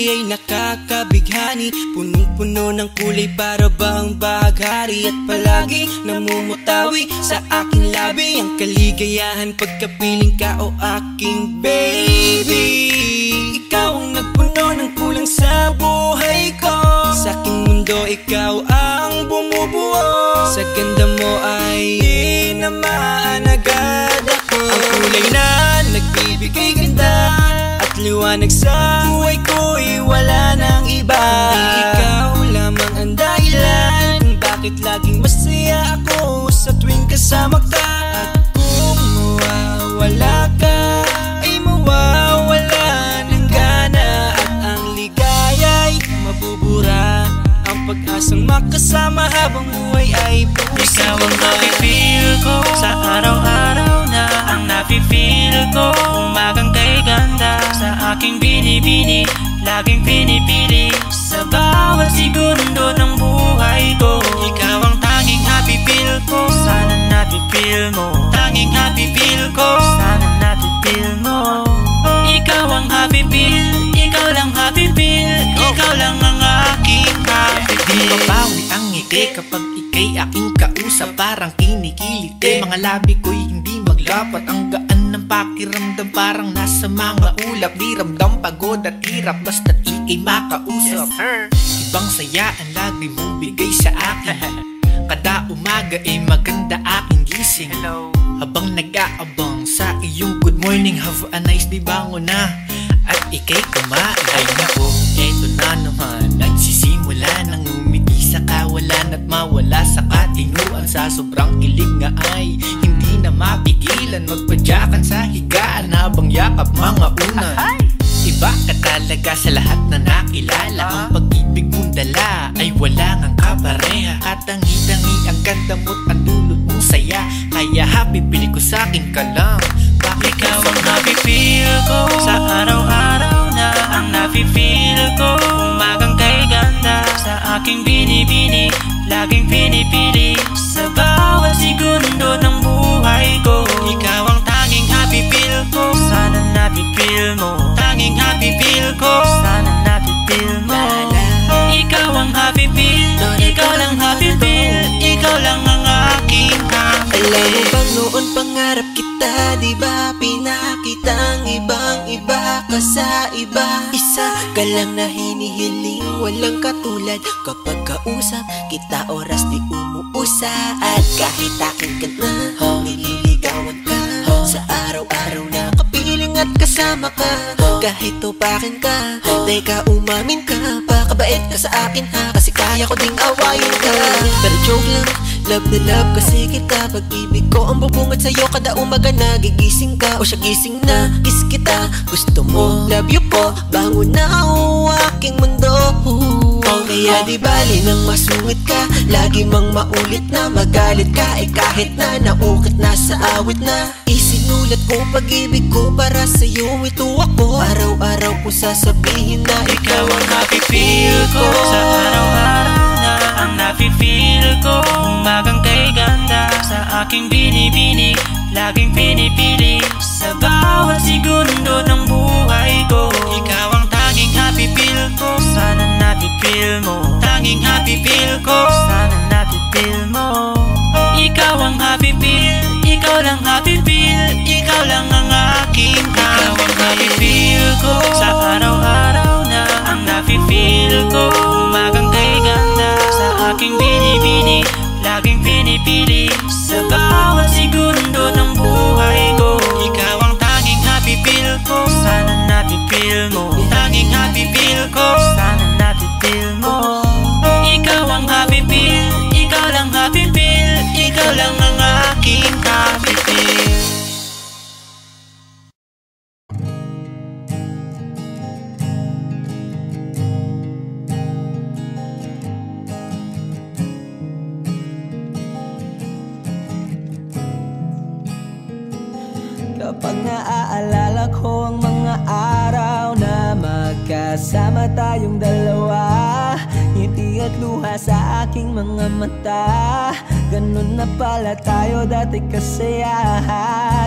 ay nakakabighani, punong-puno ng kulay para bang bahaghari. At palagi namumutawi sa aking labi ang kaligayahan pagkapiling ka o aking baby. Ikaw ang nagpuno ng kulang sa buhay ko, sa aking mundo ikaw ang bumubuo. Sa ganda mo ay tinamaan agad ako. Ang kulay na nagbibigay ganda at liwanag sa buhay ko'y wala nang iba. Ikaw lamang ang dahilan kung bakit laging masaya ako sa tuwing kasama ka. At kung mawawala ka ay mawawala ng gana, at ang ligaya'y mabubura. Ang pag-asang makasama habang buhay ay puso.
Ikaw ang nafe-feel ko sa araw-araw na ang nafe-feel ko. Umagang kay ganda sa aking binibini, laging pinipili sa bawat segundo ng buhay ko. Ikaw ang tanging happy feel ko, sana nafe-feel mo. Tanging happy feel ko, sana nafe-feel mo. Ikaw ang happy feel, ikaw lang happy feel, ikaw lang ang aking happy feel.
Mabawi ang ngiti kapag ika'y aking kausap, parang kinikiliti. Mga labi ko'y hindi maglapat, ang gaan ng pakiramdam parang nasa mga ulap. Di ramdam pagod at hirap basta't ika'y makausap. Ibang saya ang lagi mong bigay sa akin, kada umaga ay maganda aking gising. Habang nag-aabang sa iyong good morning, have a nice day, bangon na at ika'y kumain. Ay nako, eto na naman, nagsisimula nang umiti sa kawalan at mawala sa katinuan. Sa sobrang kilig nga ay hindi na mapigilan, magpadyakan sa higaan habang yakap mga unan. Iba ka talaga sa lahat na nakilala, ang pag-ibig mong dala ay wala ngang kapareha. Katangi-tangi ang ganda mo't ang dulot mong saya, kaya happy pili ko sa'kin ka lang. Bakit
ikaw ang happy feel ko sa araw-araw na ang nafe-feel ko. Umagang kay ganda sa aking binibini, laging pinipili sa bawat segundo ng buhay ko. Ikaw ang tanging happy feel ko, sana nafe-feel mo. Tanging happy feel ko, sana nafe-feel mo. Ikaw ang happy feel, ikaw lang happy feel, ikaw lang ang aking happy feel.
Alam mo bang noon pangarap kita, di ba pinakitang ibang-iba ka sa iba. Isa ka lang na hinihiling, walang katulad. Kapag kausap kita oras di umuusa, at kahit akin ka na, nililigawan ka. Sa araw-araw na kapiling at kasama ka, kahit tupakin ka, teka umamin ka, pakabait ka sa akin ha, kasi kaya ko ding awayin ka. Pero joke lang, love na love kasi kita. Pag-ibig ko ang bubungad sa'yo kada umaga na gigising ka, o siya gising na, kiss kita. Gusto mo, love you po, bangon na ang aking mundo. Kaya di bali nang masungit ka, lagi mang maulit na magalit ka, eh kahit na naukit na sa awit na. Isinulat ko pag-ibig ko para sa'yo, ito ako. Araw-araw ko sasabihin na ikaw ang happy feel ko.
Sa araw-araw na ang nafe-feel ko, umagang kay ganda sa aking binibini, laging pinipili sa bawat segundo ng buhay ko. Ikaw ang tanging happy feel ko, sana nafe-feel mo. Tanging happy feel ko, sana nafe-feel mo. Ikaw ang happy feel, ikaw lang happy feel, ikaw lang ang aking happy feel. Ikaw ang happy feel ko sa araw-araw na ang nafe-feel ko, umagang kay ganda sa aking binibini, laging pinipili sa bawat segundo ng buhay ko. Ikaw ang tanging happy feel ko, sana nafe-feel mo. Tanging happy feel ko, sana nafe-feel mo. Ikaw ang happy feel, ikaw lang happy feel, ikaw lang ang aking happy feel.
Kapag naaalala ko ang mga araw na magkasama tayong dalawa, ngiti at luha sa aking mga mata. Ganun na pala tayo dati kasaya,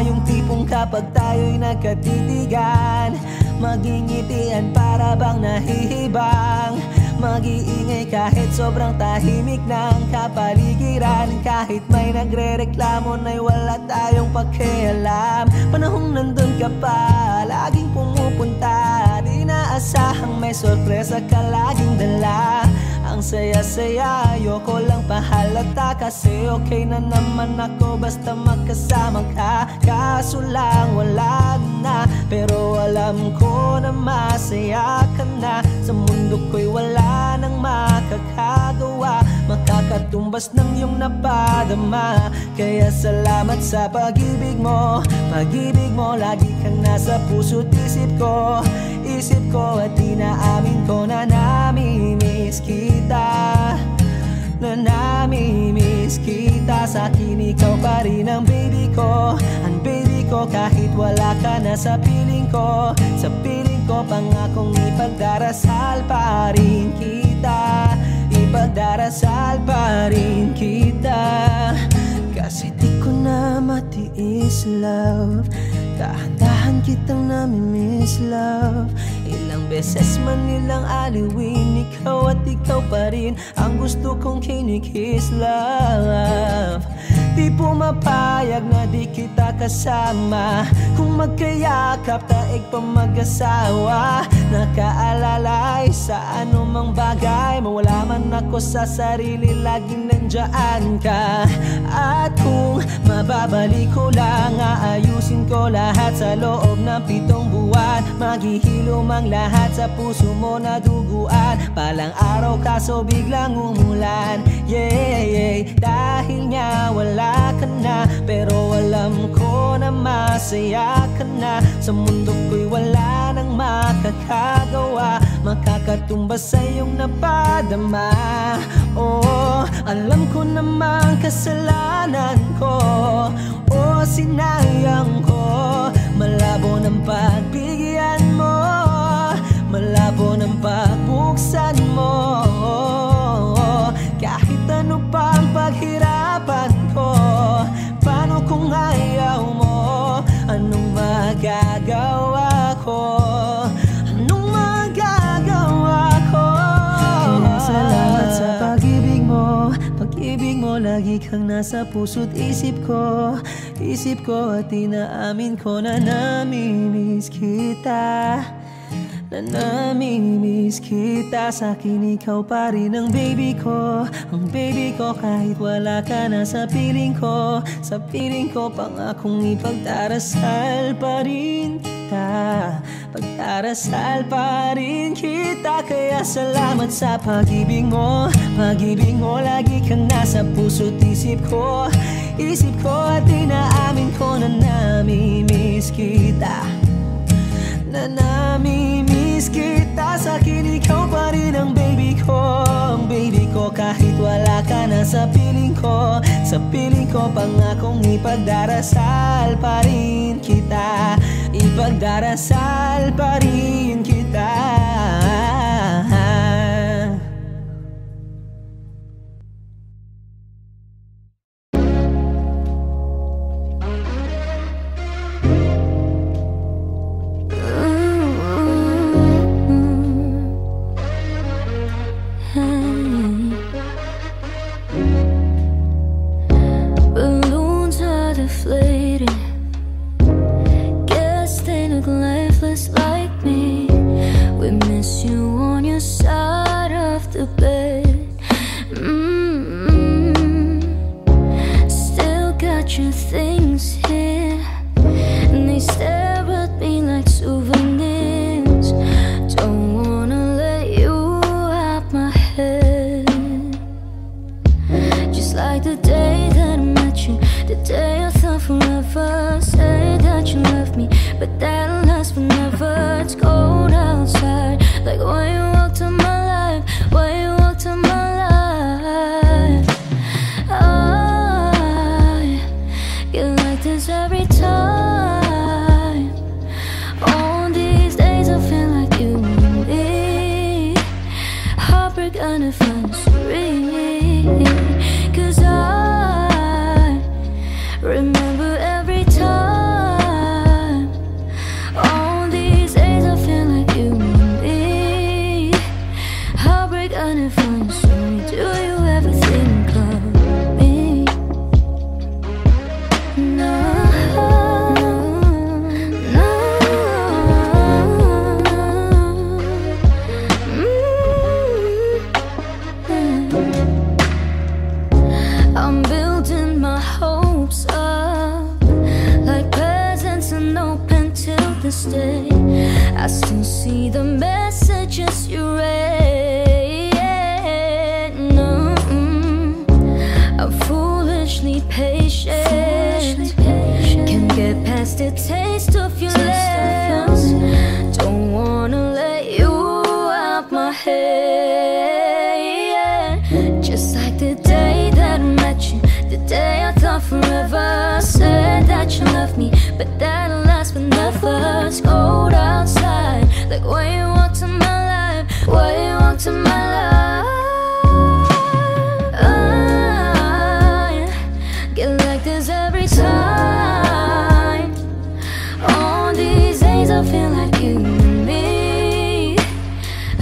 yung tipong kapag tayo'y nagkatitigan, Magingitian para bang nahihibang. Mag-iingay kahit sobrang tahimik ng kapaligiran. Kahit may nagre-reklamo na'y wala tayong pakialam. Panahong nandun ka pa, laging pumupunta. Di naasahang may sorpresa ka laging dala. Ang saya-saya, ayoko lang pahalata. Kasi okay na naman ako basta magkasama ka. Kaso lang wala na, pero alam ko na masaya ka na. Sa mundo ko'y wala nang makakagawa, makakatumbas ng iyong napadama. Kaya salamat sa pag-ibig mo. Pag-ibig mo, lagi kang nasa puso't isip ko. Isip ko at inaamin ko na namimiss kita. Na namimiss kita. Sa'kin ikaw pa rin ang baby ko. Ang baby ko kahit wala ka na sa piling ko. Sa piling ko pangakong ipagdarasal pa rin kita. Ipagdarasal pa rin kita. Kasi di ko na matiis love. Dahan-dahan kitang namimiss love. Ilang beses man nilang aliwin, ikaw at ikaw pa rin ang gusto kong kinikiss love. Di pumapayag na di kita kasama. Kung magkayakap taig pa mag-asawa. Nakaalalay sa anumang bagay. Mawala man ako sa sarili, laging nandyan ka. At kung mababalik ko lang, aayusin ko lahat sa loob ng 7 buwan. Maghihilom ang lahat sa puso mo na duguan. Palang araw kaso biglang umulan. Yeah, yeah. Dahil nga wala ka na, pero alam ko na masaya ka na. Sa mundo ko'y wala nang makakagawa, makakatumbas sa iyong napadama. Oh, alam ko namang kasalanan ko. Oh, sinayang ko. Malabo ng pagbigyan mo, malabo ng pagbuksan mo. Kahit ano pang paghirapan ko, paano kung ayaw mo? Anong magagawa ko? Anong magagawa ko? Kaya salamat sa pag-ibig mo. Pag-ibig mo, lagi kang nasa puso't isip ko. Isip ko at inaamin ko na namimiss kita. Na namimiss kita. Sa'kin ikaw pa rin ang baby ko. Ang baby ko kahit wala ka na sa piling ko. Sa piling ko pangakong ipagdarasal pa rin kita. Pagdarasal pa rin kita. Kaya salamat sa pag-ibig mo. Pag-ibig mo, lagi kang nasa puso't isip ko. Isip ko at inaamin ko na namimiss kita. Na namimiss kita. Sa'kin ikaw pa rin ang baby ko. Ang baby ko kahit wala ka na sa piling ko. Sa piling ko pangakong ipagdarasal pa rin kita. Ipagdarasal pa rin kita.
Balloons are deflating. Guess they look lifeless like me. We miss you on your side of the bed. Still got your things here, and they stare at me like souvenirs. Don't wanna let you out my head. Just like the day that I met you, the day I thought forever. Say that you left me, but that'll last forever. It's cold outside, like when you walked in my life, when you walked in my life. I get like this every time. On these days I feel like you and me. Heartbreak anniversary. 'Cause I remember every time. On these days I feel stay. I still see the messages you read. No, I'm foolishly patient. Can't get past the taste of your lips. Don't wanna let you out my head. Just like the day that I met you, the day I thought forever. Said that you love me, but that'll last forever. It's cold outside, like when you walked in my life, when you walked in my life. I get like this every time. On these days I feel like you and me.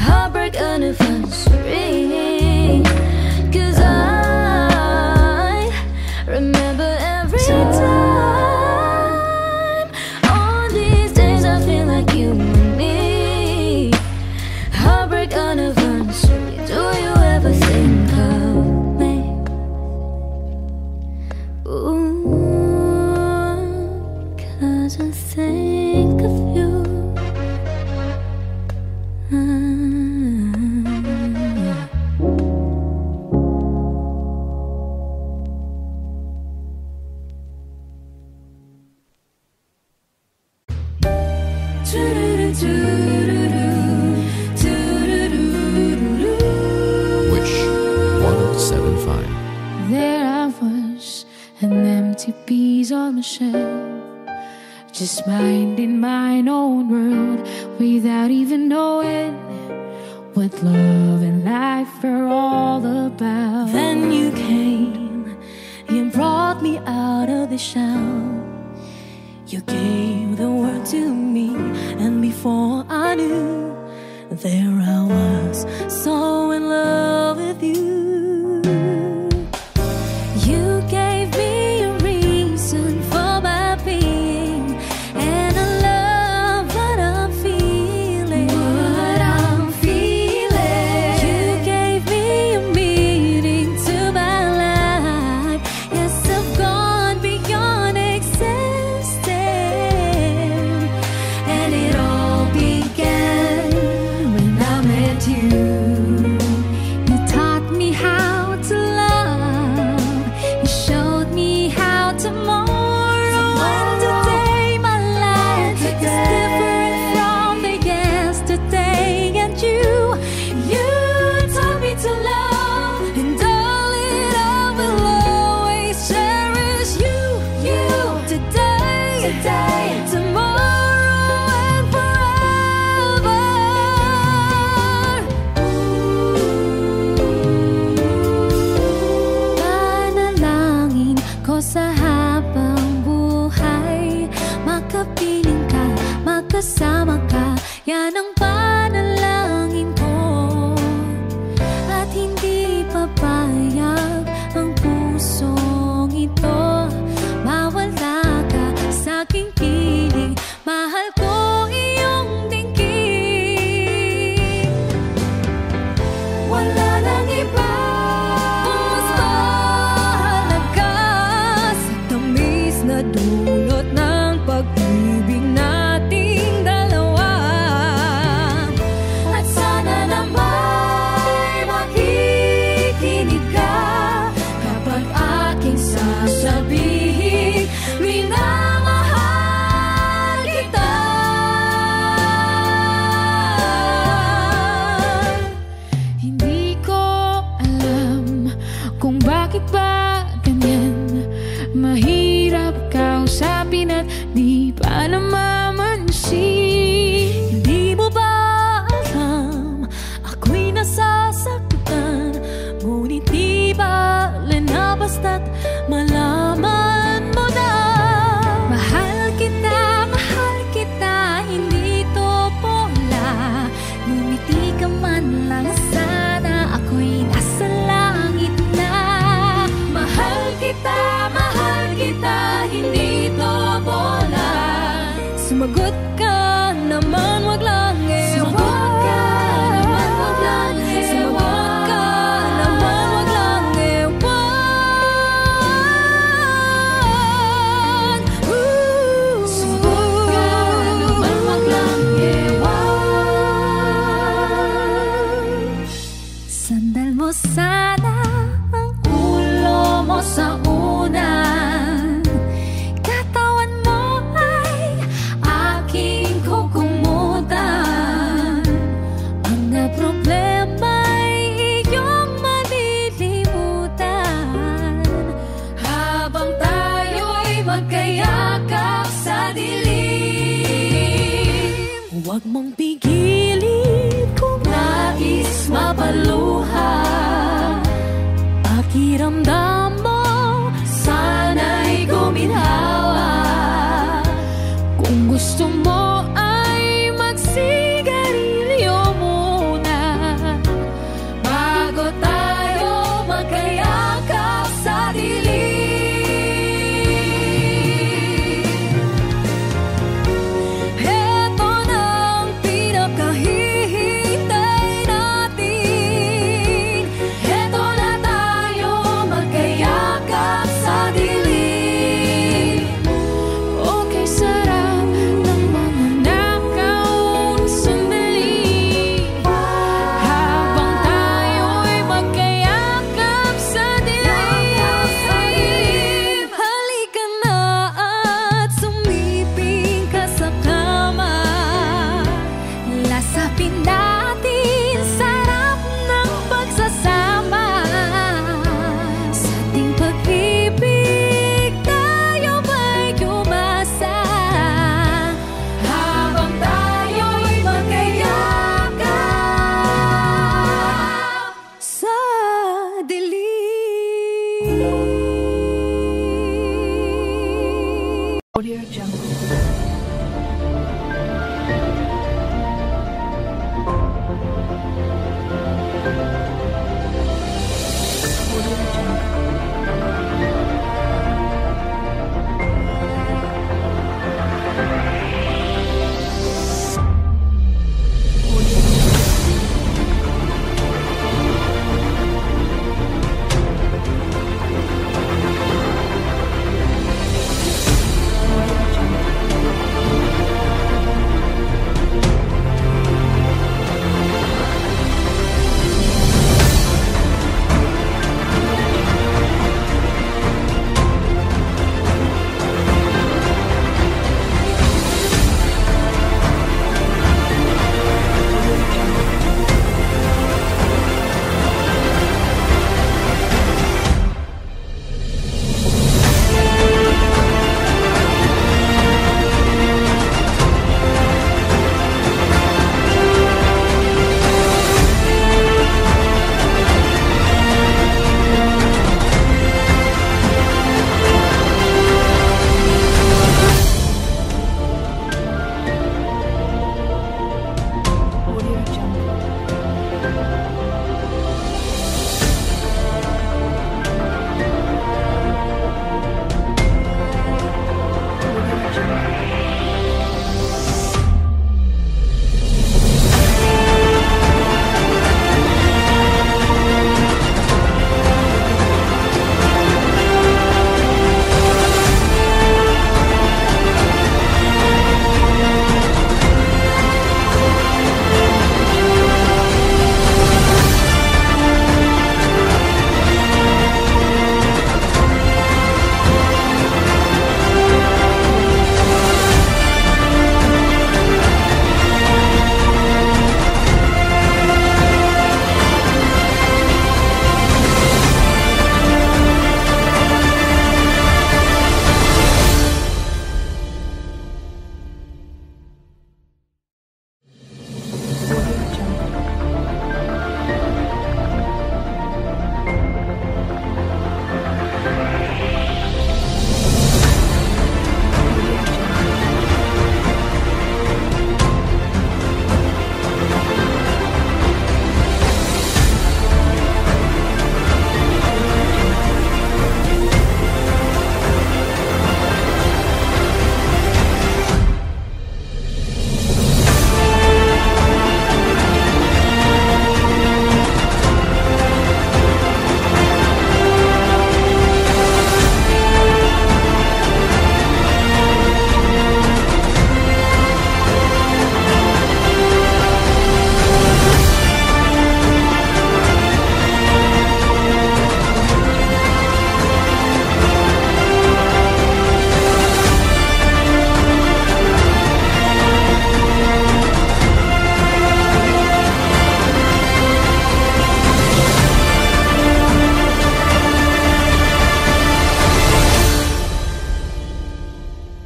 Heartbreak anniversary. 'Cause I remember every time. On these days I feel like you and me. Heartbreak anniversary. Do you ever think of me? Ooh, 'cause I think of you.
Wish 107.5.
There I was, an empty piece on my shelf, just minding my own world without even knowing what love and life are all about.
Then you came, you brought me out of the shell. You gave the world to me, and before I knew, there I was, so in love with you. You gave me a reason for my being, and I love what I'm feeling. What I'm feeling. You gave me a meaning to my life. Yes, I've gone beyond existing, and it all began when I met you. You taught me how to love. You showed me how tomorrow and today my life is different from the yesterday. And you taught me to love, and darling, I will always cherish you today, tomorrow and forever. Panalangin ko sa habang buhay, makapiling ka, makasama ka, yan ang panalangin ko. At hindi papayag ang pusong ito, mawala ka sa aking piling. Mahal ko iyong tingking. Wala nang iba mas mahalaga sa tamis na dulot ng pag-ibig nating dalawa. At sana naman makikinig ka kapag aking sasabihin, minamahal kita.
Hindi ko alam kung bakit ba ganyan. Mahirap kausapin at di pa namamansin.
Hindi mo ba alam, ako'y nasasaktan, ngunit di bale na basta't malaman mo na. Mahal kita, hindi to bola. Ngumiti ka man lang sana, ako'y nasa langit na. Mahal kita, hindi to bola. Sumagot ka Huwag mong pigilin kung nais mapaluha. Pakiramdam mo, sana'y guminhawa. Kung gusto mo ay magsigarilyo muna bago tayo magkayakap sa dilim. Heto na ang pinakahihintay natin. Heto na tayo magkayakap sa dilim. Okay, sarap ng mga nakaong sandali habang tayo'y magkayakap sa dilim. Halika na at sumiping ka sa kama. Lasapin natin sarap ng pagsasama. Sa ating pag-ibig tayo ba'y umasa habang tayo'y magkayakap sa dilim.
Audio Jungle.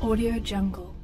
Audio Jungle.